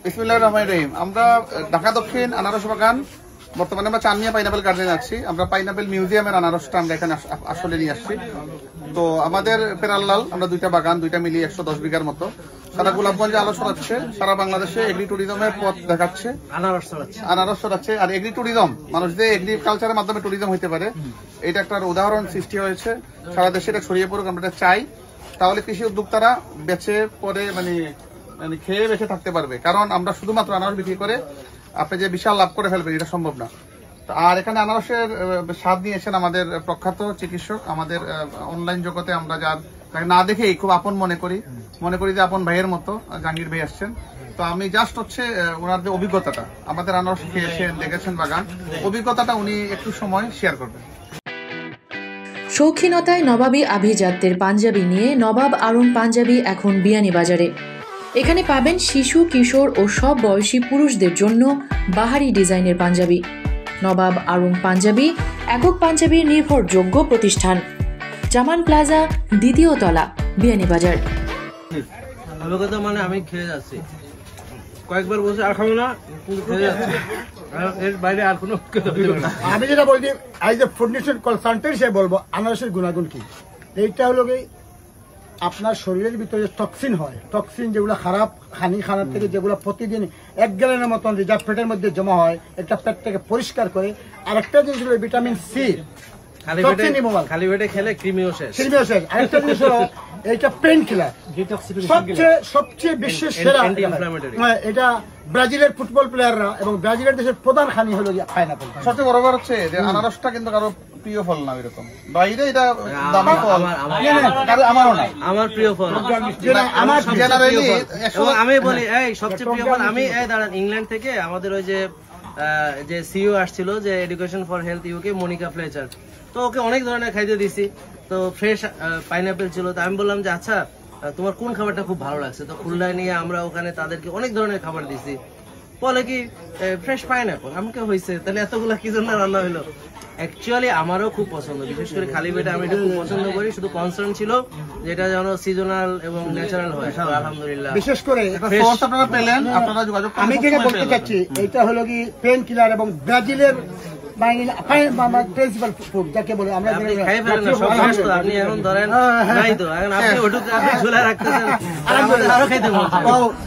বিসমিল্লাহির রহমানির রহিম। আমরা ঢাকা দক্ষিণ আনারস বাগান, বর্তমানে আমরা চানমিয়া পাইনাপেল গার্ডেনে আছি। আমরা পাইনাপেল মিউজিয়ামের আনারসটা আমরা এখানে আসলে নিয়ে আসছি। তো আমাদের পেরাল্লাল আমরা দুইটা বাগান, দুইটা মিলিয়ে 110 বিঘার মতো। সারা গোলাপগঞ্জে আলো ছড়াচ্ছে, সারা বাংলাদেশে এগ্রি ট্যুরিজমের পথ দেখাচ্ছে, আনারস ছড়াচ্ছে। আর এগ্রি ট্যুরিজম, মানুষদের এগ্রিকালচারের মাধ্যমে ট্যুরিজম হইতে পারে, এটা একটা উদাহরণ সৃষ্টি হয়েছে। সারা দেশে এটা ছড়িয়ে পড়ুক, আমরা এটা চাই। তাহলে কৃষি উদ্যোক্তারা বেচে পরে মানে খেয়ে বেঁচে থাকতে পারবে। কারণ আমরা শুধুমাত্র আনারস বিক্রি করে আপনি যে বিশাল লাভ করে ফেলবেন, এটা সম্ভব না। আর এখানে আনারসের স্বাদ নিয়েছেন আমাদের প্রখ্যাত চিকিৎসক। আমাদের অনলাইন জগতে আমরা যার না দেখেই খুব আপন মনে করি যে আপন ভাইয়ের মতো জাহাঙ্গীর ভাই আসছেন। তো আমি জাস্ট হচ্ছে ওনার যে অভিজ্ঞতাটা, আমাদের আনারস খেয়েছেন, দেখেছেন বাগান, অভিজ্ঞতাটা উনি একটু সময় শেয়ার করবেন। শৌখিনতায় নবাবী আভিজাত্যের পাঞ্জাবি নিয়ে নবাব আড়ং পাঞ্জাবি এখন বিয়ানীবাজারে। এখানে পাবেন শিশু, কিশোর ও সব বয়সী পুরুষদের জন্য বাহারি ডিজাইনের পাঞ্জাবি। নবাব আড়ং পাঞ্জাবি একক পাঞ্জাবির নির্ভরযোগ্য প্রতিষ্ঠান। জামান প্লাজা, 2য় তলা, বিয়ানীবাজার। অভিজ্ঞতা মানে আমি খেয়ে যাচ্ছি, কয়েকবার বলছি আর খাবো না, কিন্তু খেয়ে যাচ্ছি। এর বাইরে আর কোনো আমি যেটা বলছি, আজ এ ফুড নিউট্রিশন কনসালটেন্ট সে বলবো আনারসের গুণাগুণ কি। এইটা হলো কি, আপনার শরীরের ভিতরে টক্সিন হয়, টক্সিন যেগুলো খারাপ হানি খানার থেকে যেগুলো প্রতিদিন 1 গ্যালনের মতন রিজার্ভ পেটের মধ্যে জমা হয়, একটা পেটটাকে পরিষ্কার করে। আর একটা জিনিস হলো ভিটামিন সি, খালি পেটে খেলে কৃমিও শেষ। আরেকটা জিনিস হলো এইটা পেইন কিলার, সবচেয়ে বিশ্বের সেরা। এটা ব্রাজিলের ফুটবল প্লেয়াররা এবং ব্রাজিলের দেশের প্রধান খানি হলো পাইনাপেল। সবচেয়ে বড় ব্যাপার হচ্ছে যে আনারসটা কিন্তু কারো প্রিয় ফল না, এরকম বাইরে এটা দামি ফল, আমারও না, আমার প্রিয় ফল। আমি বলি এই সবচেয়ে প্রিয় ফল আমি দাঁড়ান ইংল্যান্ড থেকে আমাদের ওই যে সিইও আসছিল, যে education for health UK, Monica Fletcher. তো ওকে অনেক ধরনের খাইতে দিছি, তো ফ্রেশ পাইনাপেল ছিল। তো আমি বললাম যে আচ্ছা তোমার কোন খাবারটা খুব ভালো লাগছে। তো খুলনায় নিয়ে আমরা ওখানে তাদেরকে অনেক ধরনের খাবার দিছি। বলে কি ফ্রেশ পাইনাপল। আমাকে হয়েছে তাহলে এতগুলা কি জন্য রান্না হলো। অ্যাকচুয়ালি আমারও খুব পছন্দ, বিশেষ করে খালি পেটে আমি এটা খুব পছন্দ করি। শুধু কনসার্ন ছিল যেটা যেন সিজনাল এবং ন্যাচারাল হয়। আলহামদুলিল্লাহ, বিশেষ করে আপনারা পেলেন, আপনারা যোগাযোগ। আমি যেটা বলতে চাচ্ছি, এটা হলো কি পেইন কিলার এবং ব্রাজিলের প্রিন্সিপাল ফুড যাকে বলে আমরা। আপনি এখন ধরেন নাই তো, এখন আপনি ওটুকু আপনি ঝোলা রাখতেছেন, আরো খাইতে বলছেন।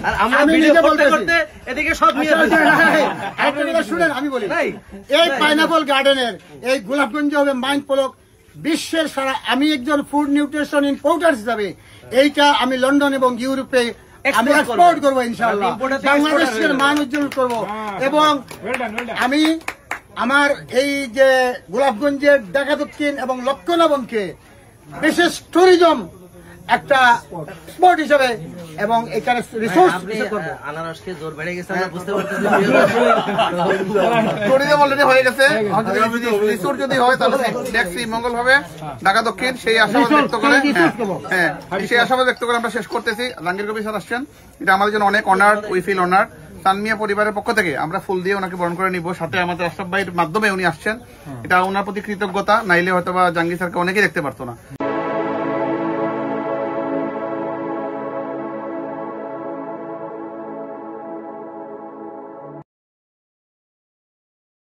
আর আমরা ভিডিও করতে করতে এদিকে সব নিয়ে শুনেন, আমি বলি এই পাইনাপল গার্ডেনের এই গোলাপগঞ্জ হবে মাইন্ড পলক বিশ্বের সারা। আমি একজন ফুড নিউট্রিশন ইম্পোর্টার হিসাবে এইটা আমি লন্ডন এবং ইউরোপে আমি এক্সপোর্ট করবো ইনশাআল্লাহ। বাংলাদেশের মান উজ্জ্বল করবো। এবং আমি আমার এই যে গোলাপগঞ্জের ঢাকা দক্ষিণ এবং লক্ষ্যনবমকে বিশেষ ট্যুরিজম একটা স্পট হিসেবে এবং এখানে রিসোর্স আনারসকে জোর বেড়ে গেছে, আমরা বুঝতে পারতেছি। ট্যুরিজম অলরেডি হয়ে গেছে, রিসোর্ট যদি হয় তাহলে নেক্সট মঙ্গল হবে ঢাকা দক্ষিণ। সেই আশাবাদ ব্যক্ত করে সেই আশাবাদ ব্যক্ত করে আমরা শেষ করতেছি। জাহাঙ্গীর কবির স্যার আসছেন, এটা আমাদের জন্য অনেক honoured, we feel honoured. Chanmiya পরিবারের পক্ষ থেকে আমরা ফুল দিয়ে ওনাকে বরণ করে নিব। সাথে আমাদের আশরাফ ভাইয়ের মাধ্যমে উনি আসছেন, এটা ওনার প্রতি কৃতজ্ঞতা। নাইলে হয়তো বা জাহাঙ্গীর স্যারকে অনেকেই দেখতে পারতো না।